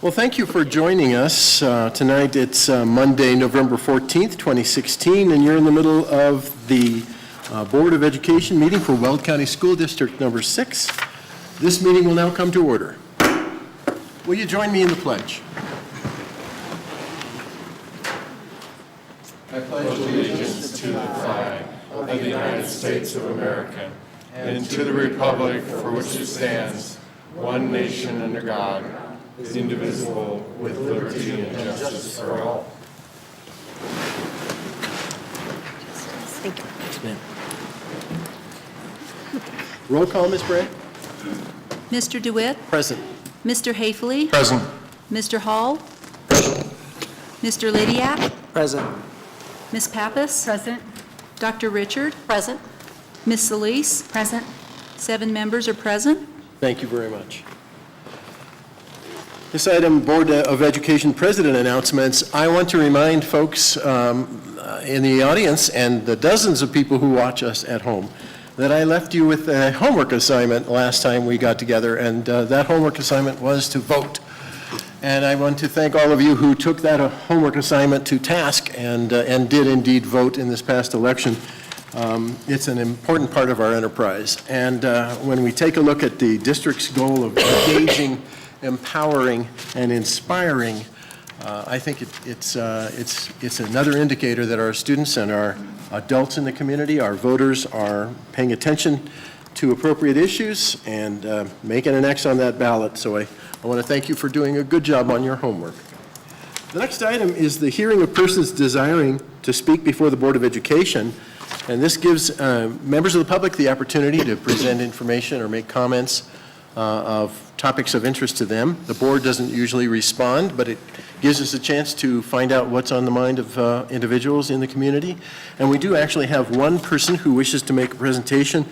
Well, thank you for joining us. Tonight it's Monday, November 14th, 2016, and you're in the middle of the Board of Education meeting for Weld County School District number 6. This meeting will now come to order. Will you join me in the pledge? I pledge allegiance to the flag of the United States of America and to the republic for which it stands, one nation under God, indivisible, with liberty and justice for all. Thank you. Yes, ma'am. Roll call, Ms. Bray. Mr. DeWitt? Present. Mr. Hafele? Present. Mr. Hall? Present. Mr. Lydiak? Present. Ms. Pappas? Present. Dr. Richard? Present. Ms. Solis? Present. 7 members are present. Thank you very much. This item, Board of Education President announcements. I want to remind folks in the audience and the dozens of people who watch us at home that I left you with a homework assignment last time we got together, and that homework assignment was to vote. And I want to thank all of you who took that homework assignment to task and did indeed vote in this past election. It's an important part of our enterprise. And when we take a look at the district's goal of engaging, empowering, and inspiring, I think it's another indicator that our students and our adults in the community, our voters, are paying attention to appropriate issues and making an X on that ballot. So I want to thank you for doing a good job on your homework. The next item is the hearing of persons desiring to speak before the Board of Education. And this gives members of the public the opportunity to present information or make comments of topics of interest to them. The board doesn't usually respond, but it gives us a chance to find out what's on the mind of individuals in the community. And we do actually have one person who wishes to make a presentation,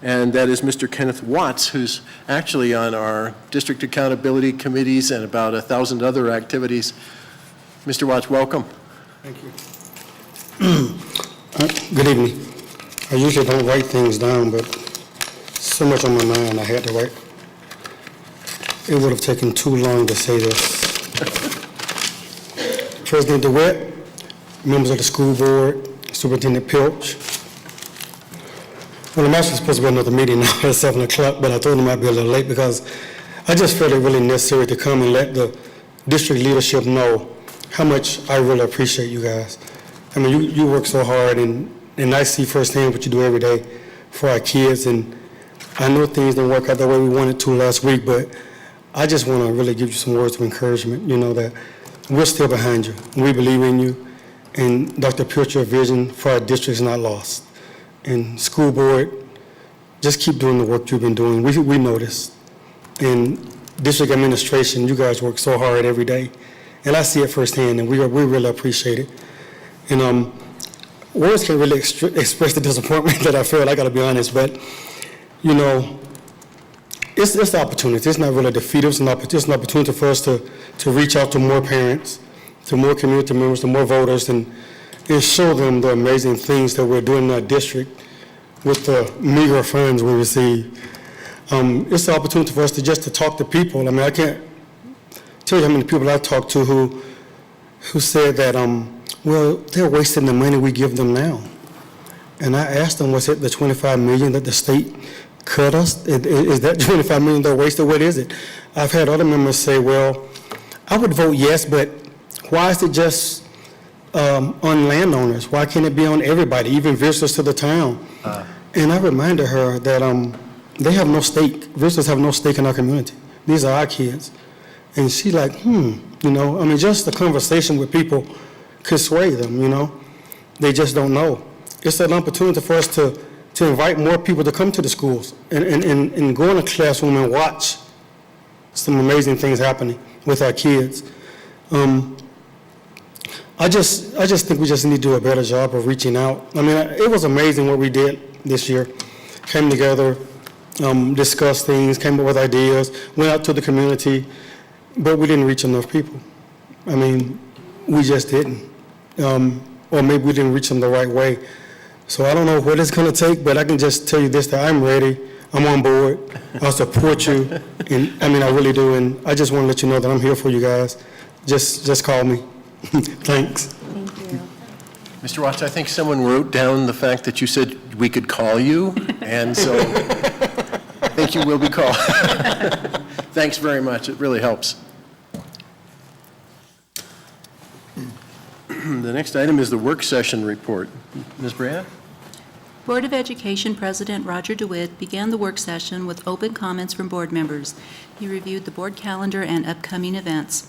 and that is Mr. Kenneth Watts, who's actually on our district accountability committees and about 1,000 other activities. Mr. Watts, welcome. Thank you. Good evening. I usually don't write things down, but so much on my mind I had to write. It would have taken too long to say this. President DeWitt, members of the school board, Superintendent Pilch. Well, I'm actually supposed to be another meeting now at 7 o'clock, but I told him I'd be a little late because I just felt it really necessary to come and let the district leadership know how much I really appreciate you guys. I mean, you work so hard, and I see firsthand what you do every day for our kids, and I know things didn't work out the way we wanted to last week, but I just want to really give you some words of encouragement, you know, that we're still behind you. We believe in you, and Dr. Pilcher's vision for our district is not lost. And school board, just keep doing the work you've been doing. We noticed. And district administration, you guys work so hard every day, and I see it firsthand, and we really appreciate it. And words can't really express the disappointment that I feel, I got to be honest, but, you know, it's an opportunity. It's not really a defeat. It's an opportunity for us to reach out to more parents, to more community members, to more voters, and show them the amazing things that we're doing in our district with the meager funds we receive. It's an opportunity for us to talk to people. I mean, I can't tell you how many people I've talked to who said that, well, they're wasting the money we give them now. And I asked them, was it the $25 million that the state cut us? Is that $25 million they're wasted? What is it? I've had other members say, well, I would vote yes, but why is it just on landowners? Why can't it be on everybody, even visitors to the town? And I reminded her that they have no stake. Visitors have no stake in our community. These are our kids. And she's like, you know, I mean, just the conversation with people could sway them, you know. They just don't know. It's an opportunity for us to invite more people to come to the schools and go in a classroom and watch some amazing things happening with our kids. I just think we just need to do a better job of reaching out. I mean, it was amazing what we did this year. Came together, discussed things, came up with ideas, went out to the community, but we didn't reach enough people. I mean, we just didn't. Or maybe we didn't reach them the right way. So I don't know what it's going to take, but I can just tell you this, that I'm ready. I'm on board. I'll support you, and I really do, and I just want to let you know that I'm here for you guys. Just call me. Thanks. Thank you. Mr. Watts, I think someone wrote down the fact that you said we could call you, and so I think you will be called. Thanks very much. It really helps. The next item is the work session report. Ms. Brea? Board of Education President Roger DeWitt began the work session with open comments from board members. He reviewed the board calendar and upcoming events.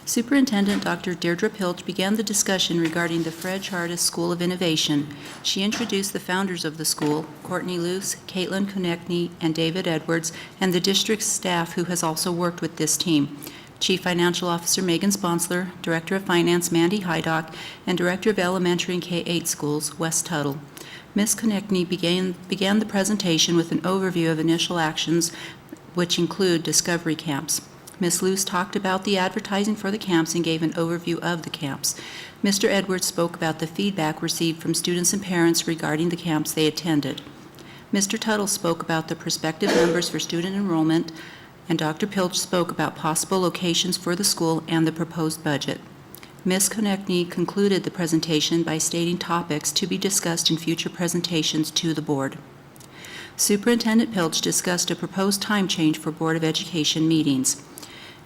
Superintendent Dr. Deirdre Pilch began the discussion regarding the Fred Chartis School of Innovation. She introduced the founders of the school, Courtney Luce, Caitlin Konechny, and David Edwards, and the district's staff who has also worked with this team. Chief Financial Officer Megan Sponsler, Director of Finance Mandy Hydock, and Director of Elementary and K-8 Schools Wes Tuttle. Ms. Konechny began the presentation with an overview of initial actions, which include discovery camps. Ms. Luce talked about the advertising for the camps and gave an overview of the camps. Mr. Edwards spoke about the feedback received from students and parents regarding the camps they attended. Mr. Tuttle spoke about the prospective numbers for student enrollment, and Dr. Pilch spoke about possible locations for the school and the proposed budget. Ms. Konechny concluded the presentation by stating topics to be discussed in future presentations to the board. Superintendent Pilch discussed a proposed time change for Board of Education meetings.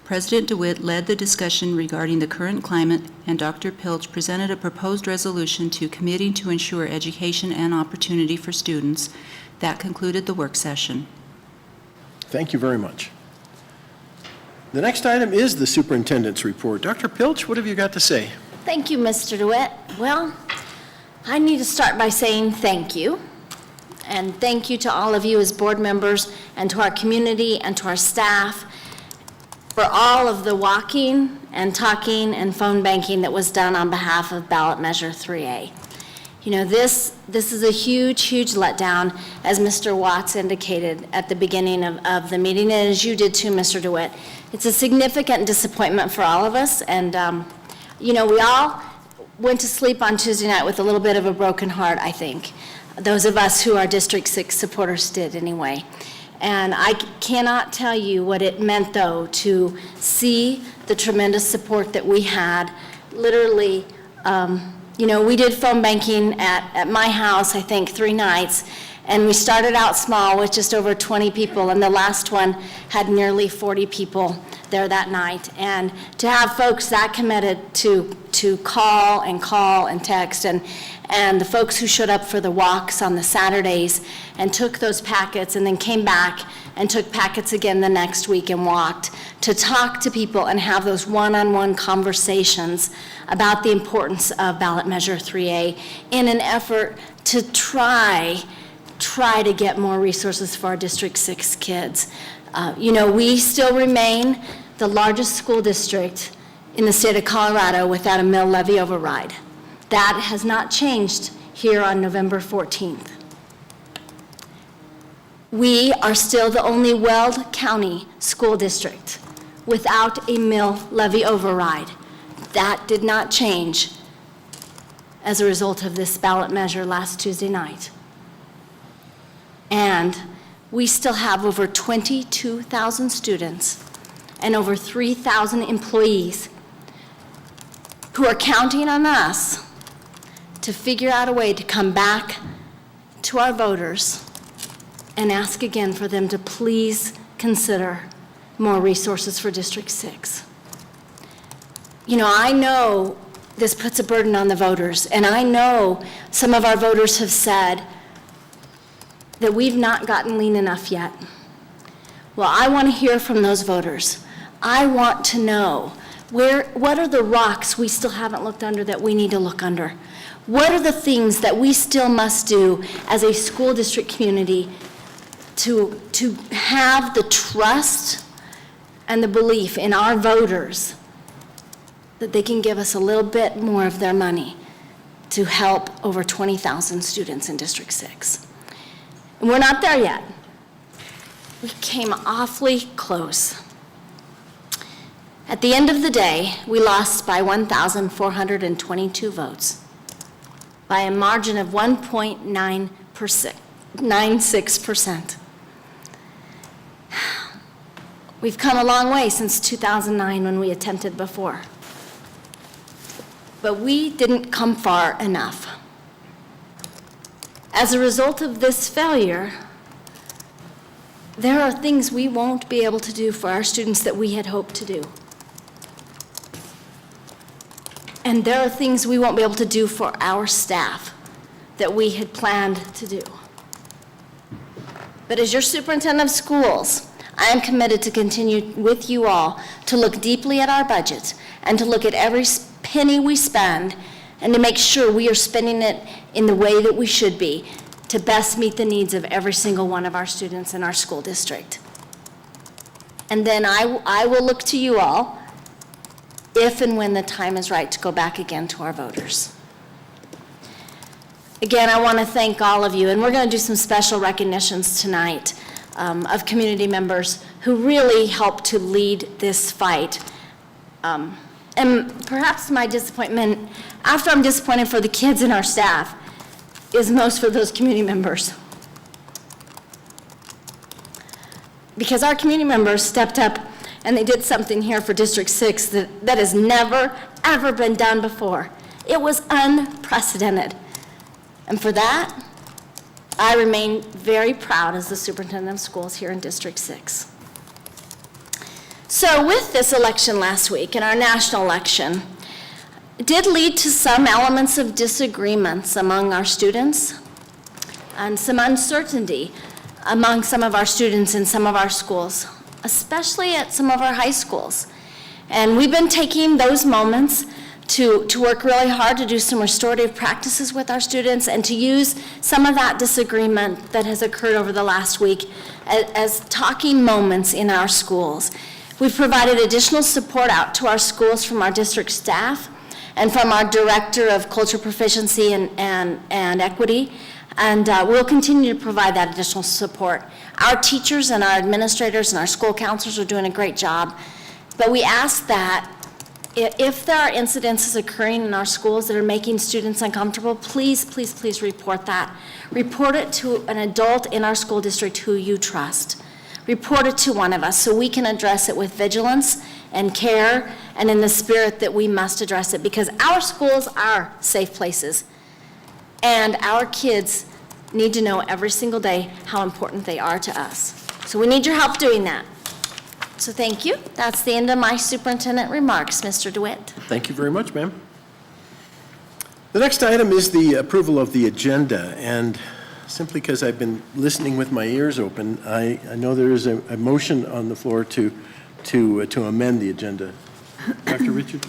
President DeWitt led the discussion regarding the current climate, and Dr. Pilch presented a proposed resolution to committing to ensure education and opportunity for students. That concluded the work session. Thank you very much. The next item is the superintendent's report. Dr. Pilch, what have you got to say? Thank you, Mr. DeWitt. Well, I need to start by saying thank you. And thank you to all of you as board members and to our community and to our staff for all of the walking and talking and phone banking that was done on behalf of ballot measure 3A. You know, this is a huge, huge letdown, as Mr. Watts indicated at the beginning of the meeting, and as you did too, Mr. DeWitt. It's a significant disappointment for all of us, and you know, we all went to sleep on Tuesday night with a little bit of a broken heart, I think. Those of us who are District 6 supporters did anyway. And I cannot tell you what it meant, though, to see the tremendous support that we had. Literally, you know, we did phone banking at my house, I think, 3 nights, and we started out small with just over 20 people, and the last one had nearly 40 people there that night. And to have folks that committed to call and text, and the folks who showed up for the walks on the Saturdays and took those packets and then came back and took packets again the next week and walked to talk to people and have those one-on-one conversations about the importance of ballot measure 3A in an effort to try to get more resources for our District 6 kids. You know, we still remain the largest school district in the state of Colorado without a mill levy override. That has not changed here on November 14th. We are still the only Weld County school district without a mill levy override. That did not change as a result of this ballot measure last Tuesday night. And we still have over 22,000 students and over 3,000 employees who are counting on us to figure out a way to come back to our voters and ask again for them to please consider more resources for District 6. You know, I know this puts a burden on the voters, and I know some of our voters have said that we've not gotten lean enough yet. Well, I want to hear from those voters. I want to know what are the rocks we still haven't looked under that we need to look under? What are the things that we still must do as a school district community to have the trust and the belief in our voters that they can give us a little bit more of their money to help over 20,000 students in District 6? And we're not there yet. We came awfully close. At the end of the day, we lost by 1,422 votes, by a margin of 1.96%. We've come a long way since 2009 when we attempted before. But we didn't come far enough. As a result of this failure, there are things we won't be able to do for our students that we had hoped to do. And there are things we won't be able to do for our staff that we had planned to do. But as your superintendent of schools, I am committed to continue with you all to look deeply at our budget and to look at every penny we spend and to make sure we are spending it in the way that we should be to best meet the needs of every single one of our students in our school district. And then I will look to you all if and when the time is right to go back again to our voters. Again, I want to thank all of you, and we're going to do some special recognitions tonight of community members who really helped to lead this fight. And perhaps my disappointment, after I'm disappointed for the kids and our staff, is most for those community members. Because our community members stepped up and they did something here for District 6 that has never, ever been done before. It was unprecedented. And for that, I remain very proud as the superintendent of schools here in District 6. So with this election last week and our national election, it did lead to some elements of disagreements among our students and some uncertainty among some of our students in some of our schools, especially at some of our high schools. And we've been taking those moments to work really hard to do some restorative practices with our students and to use some of that disagreement that has occurred over the last week as talking moments in our schools. We've provided additional support out to our schools from our district staff and from our Director of Culture Proficiency and Equity, and we'll continue to provide that additional support. Our teachers and our administrators and our school counselors are doing a great job, but we ask that if there are incidences occurring in our schools that are making students uncomfortable, please, please, please report that. Report it to an adult in our school district who you trust. Report it to one of us so we can address it with vigilance and care and in the spirit that we must address it, because our schools are safe places and our kids need to know every single day how important they are to us. So we need your help doing that. So thank you. That's the end of my superintendent remarks, Mr. DeWitt. Thank you very much, ma'am. The next item is the approval of the agenda, and simply because I've been listening with my ears open, I know there is a motion on the floor to amend the agenda. Dr. Richard?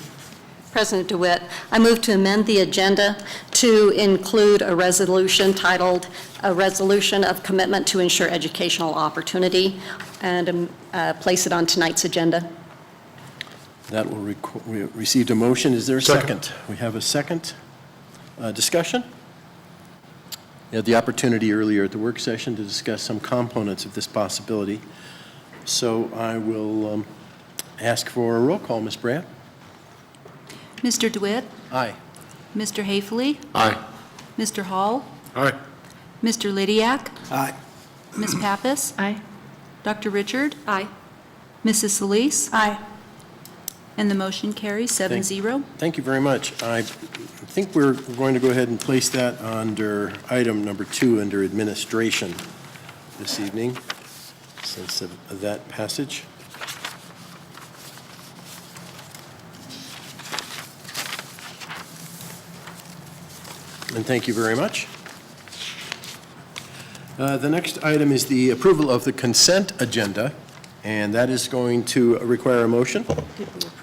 President DeWitt, I move to amend the agenda to include a resolution titled "A Resolution of Commitment to Ensure Educational Opportunity," and place it on tonight's agenda. That will we received a motion. Is there a second? We have a second. Discussion? You had the opportunity earlier at the work session to discuss some components of this possibility. So I will ask for a roll call. Ms. Brand? Mr. DeWitt? Aye. Mr. Haefele? Aye. Mr. Hall? Aye. Mr. Lydiak? Aye. Ms. Pappas? Aye. Dr. Richard? Aye. Mrs. Solis? Aye. And the motion carries 7-0. Thank you very much. I think we're going to go ahead and place that under item number 2 under administration this evening, since of that passage. And thank you very much. The next item is the approval of the consent agenda, and that is going to require a motion.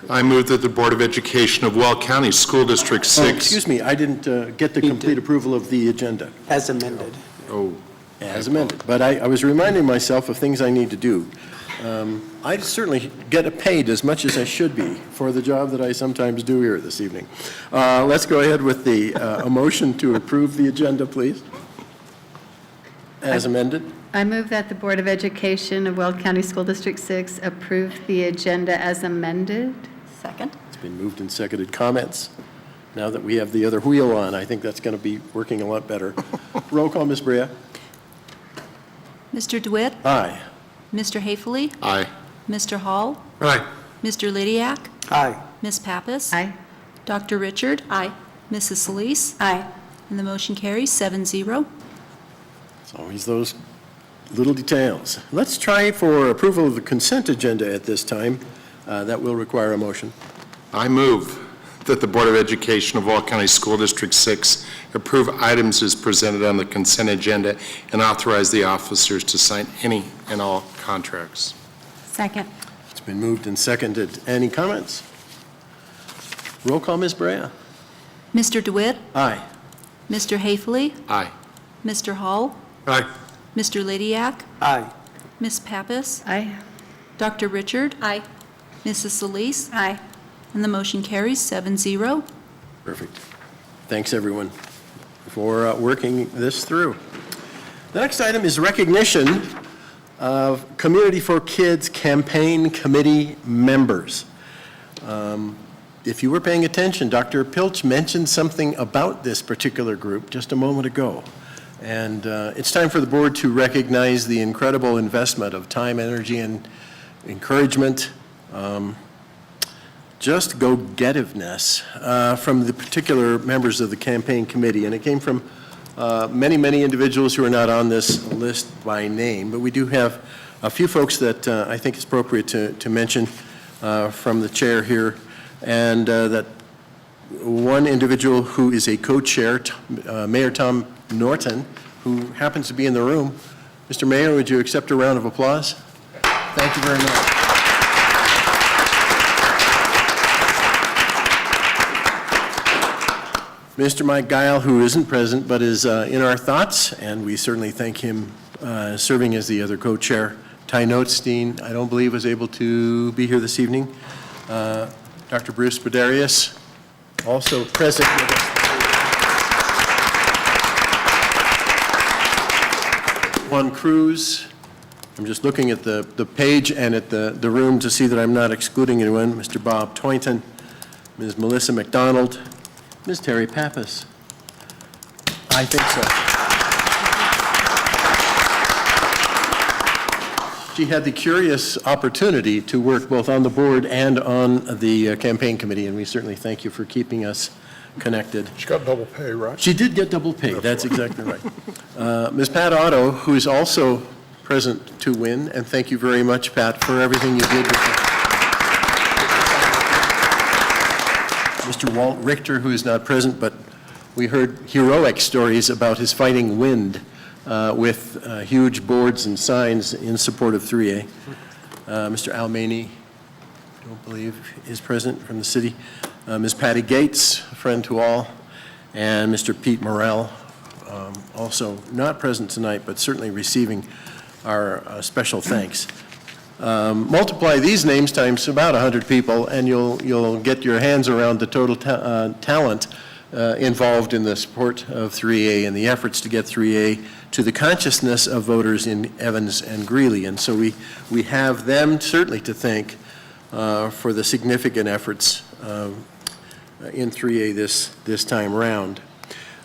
I move that the Board of Education of Weld County School District 6. Oh, excuse me, I didn't get the complete approval of the agenda. As amended. Oh, As amended. But I was reminding myself of things I need to do. I certainly get paid as much as I should be for the job that I sometimes do here this evening. Let's go ahead with a motion to approve the agenda, please. As amended. I move that the Board of Education of Weld County School District 6 approve the agenda as amended. Second. It's been moved and seconded. Comments? Now that we have the other wheel on, I think that's going to be working a lot better. Roll call, Ms. Brea. Mr. DeWitt? Aye. Mr. Haefele? aye. Mr. Hall? Aye. Mr. Lydiak? Aye. Ms. Pappas? Aye. Dr. Richard? Aye. Mrs. Solis? Aye. And the motion carries 7-0. It's always those little details. Let's try for approval of the consent agenda at this time. That will require a motion. I move that the Board of Education of Walt County School District 6 approve items as presented on the consent agenda and authorize the officers to sign any and all contracts. Second. It's been moved and seconded. Any comments? Roll call, Ms. Brea. Mr. DeWitt? Aye. Mr. Haefele? Aye. Mr. Hall? Aye. Mr. Lydiak? Aye. Ms. Pappas? Aye. Dr. Richard? Aye. Mrs. Solis? Aye. And the motion carries 7-0. Perfect. Thanks, everyone, for working this through. The next item is recognition of Community for Kids Campaign Committee members. If you were paying attention, Dr. Pilch mentioned something about this particular group just a moment ago. And it's time for the board to recognize the incredible investment of time, energy, and encouragement, just go-getiveness from the particular members of the campaign committee. And it came from many, many individuals who are not on this list by name, but we do have a few folks that I think it's appropriate to mention from the chair here, and that one individual who is a co-chair, Mayor Tom Norton, who happens to be in the room. Mr. Mayor, would you accept a round of applause? Thank you very much. Mr. Mike Guile, who isn't present but is in our thoughts, and we certainly thank him serving as the other co-chair. Ty Notstein, I don't believe, was able to be here this evening. Dr. Bruce Badarius, also present with us. Juan Cruz, I'm just looking at the page and at the room to see that I'm not excluding anyone. Mr. Bob Toynton, Ms. Melissa McDonald, Ms. Terry Pappas. I think so. She had the curious opportunity to work both on the board and on the campaign committee, and we certainly thank you for keeping us connected. She got double pay, right? She did get double pay, that's exactly right. Ms. Pat Otto, who is also present to win, and thank you very much, Pat, for everything you did with us. Mr. Walt Richter, who is not present, but we heard heroic stories about his fighting wind with huge boards and signs in support of 3A. Mr. Al Maney, I don't believe is present from the city. Ms. Patty Gates, a friend to all, and Mr. Pete Morrell, also not present tonight, but certainly receiving our special thanks. Multiply these names times about 100 people, and you'll get your hands around the total talent involved in the support of 3A and the efforts to get 3A to the consciousness of voters in Evans and Greeley. And so we have them certainly to thank for the significant efforts in 3A this time round.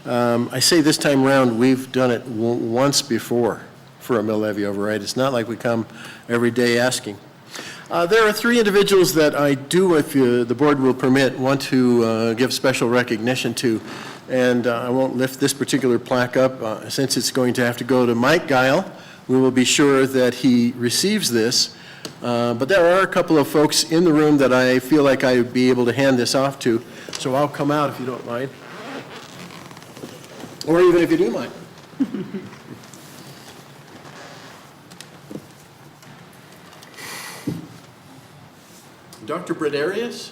I say this time round, we've done it once before for a mill levy override. It's not like we come every day asking. There are three individuals that I do, if the board will permit, want to give special recognition to. And I won't lift this particular plaque up since it's going to have to go to Mike Guile. We will be sure that he receives this. But there are a couple of folks in the room that I feel like I would be able to hand this off to. So I'll come out if you don't mind. Or even if you do mind. Dr. Bredarius?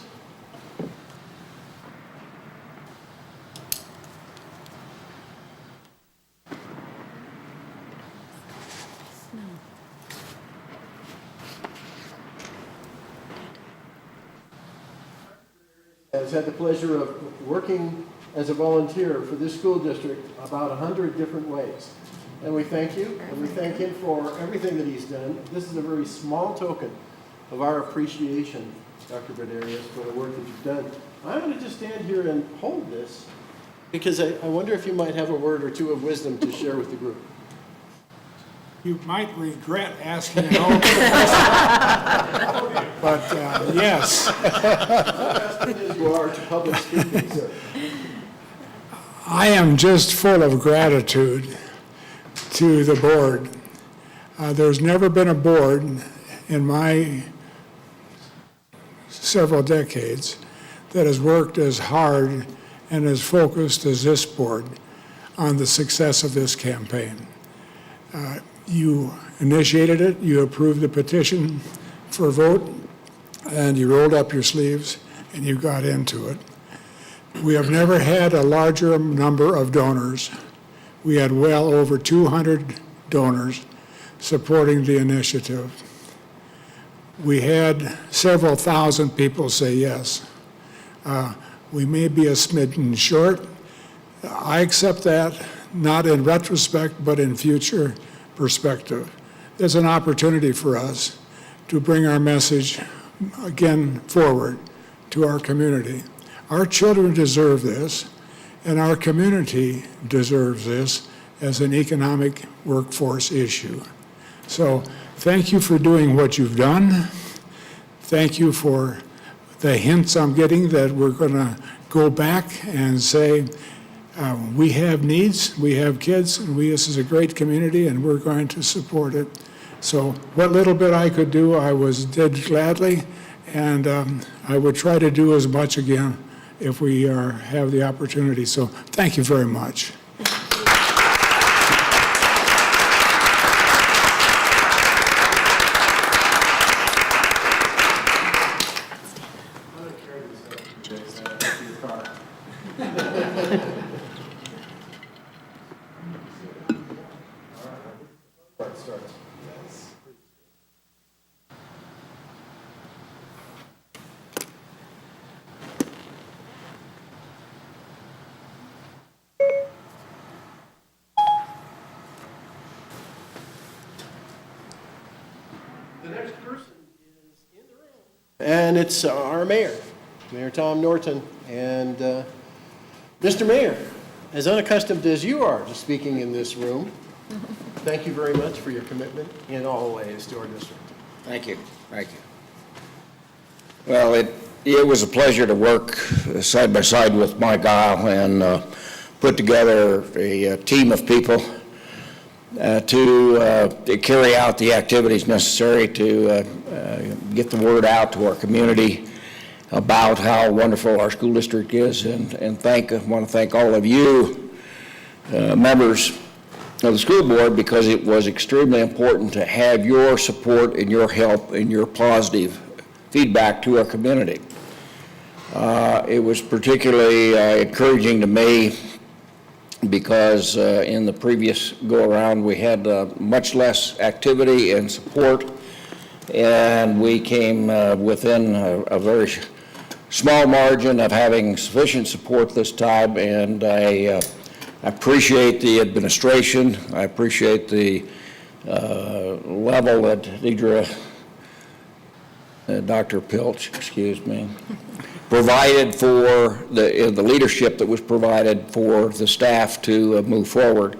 Has had the pleasure of working as a volunteer for this school district about 100 different ways. And we thank you, and we thank him for everything that he's done. This is a very small token of our appreciation, Dr. Bredarius, for the work that you've done. I'm going to just stand here and hold this because I wonder if you might have a word or two of wisdom to share with the group. You might regret asking an open question. But yes. You are to public speaking, sir. I am just full of gratitude to the board. There's never been a board in my several decades that has worked as hard and as focused as this board on the success of this campaign. You initiated it, you approved the petition for a vote, and you rolled up your sleeves and you got into it. We have never had a larger number of donors. We had well over 200 donors supporting the initiative. We had several thousand people say yes. We may be a smidgen short. I accept that, not in retrospect, but in future perspective. There's an opportunity for us to bring our message again forward to our community. Our children deserve this, and our community deserves this as an economic workforce issue. So thank you for doing what you've done. Thank you for the hints I'm getting that we're going to go back and say, we have needs, we have kids, and this is a great community, and we're going to support it. So what little bit I could do, did gladly, and I would try to do as much again if we have the opportunity. So thank you very much. And it's our mayor, Mayor Tom Norton. And Mr. Mayor, as unaccustomed as you are to speaking in this room, thank you very much for your commitment in all ways to our district. Thank you. Thank you. Well, it was a pleasure to work side by side with Mike Isle and put together a team of people to carry out the activities necessary to get the word out to our community about how wonderful our school district is, and I want to thank all of you members of the school board, because it was extremely important to have your support and your help and your positive feedback to our community. It was particularly encouraging to me because in the previous go-around we had much less activity and support, and we came within a very small margin of having sufficient support this time, and I appreciate the administration. I appreciate the level that Dr. Pilch, provided for the leadership that was provided for the staff to move forward,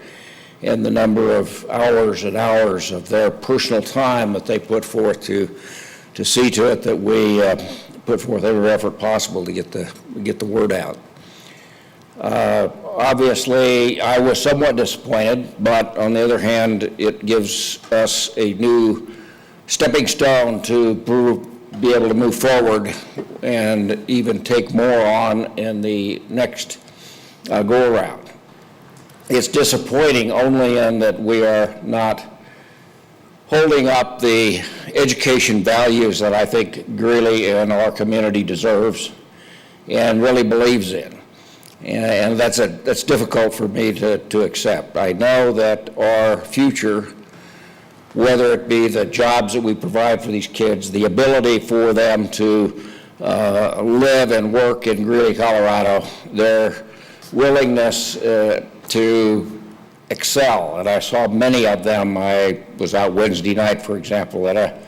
and the number of hours and hours of their personal time that they put forth to see to it that we put forth every effort possible to get the word out. Obviously, I was somewhat disappointed, but on the other hand, it gives us a new stepping stone to be able to move forward and even take more on in the next go-around. It's disappointing only in that we are not holding up the education values that I think Greeley and our community deserves and really believes in. And that's difficult for me to accept. I know that our future, whether it be the jobs that we provide for these kids, the ability for them to live and work in Greeley, Colorado, their willingness to excel, and I saw many of them. I was out Wednesday night, for example, at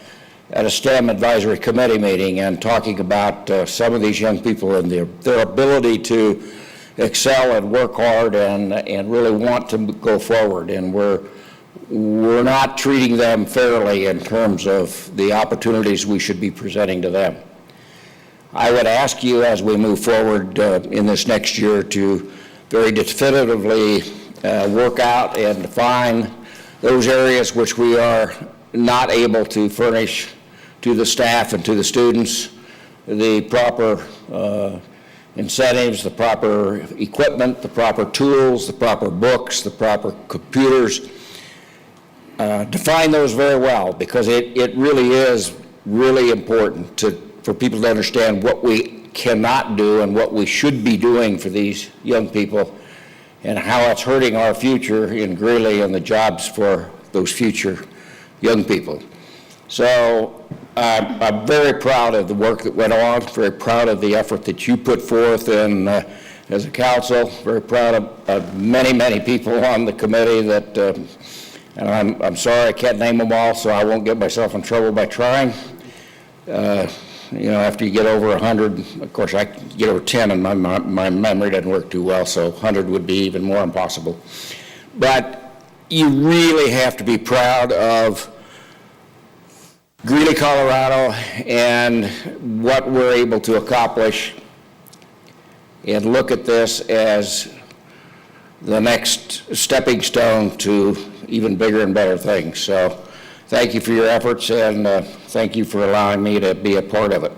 a STEM advisory committee meeting, and talking about some of these young people and their ability to excel and work hard and really want to go forward. And we're we're not treating them fairly in terms of the opportunities we should be presenting to them. I would ask you, as we move forward in this next year, to very definitively work out and define those areas which we are not able to furnish to the staff and to the students the proper incentives, the proper equipment, the proper tools, the proper books, the proper computers. Define those very well, because it really is really important for people to understand what we cannot do and what we should be doing for these young people, and how it's hurting our future in Greeley and the jobs for those future young people. So I'm very proud of the work that went on, very proud of the effort that you put forth and as a council, very proud of many, many people on the committee that, and I'm sorry I can't name them all, so I won't get myself in trouble by trying. You know, after you get over 100, of course I get over 10 and my memory doesn't work too well, so 100 would be even more impossible. But you really have to be proud of Greeley, Colorado, and what we're able to accomplish, and look at this as the next stepping stone to even bigger and better things. So thank you for your efforts, and thank you for allowing me to be a part of it.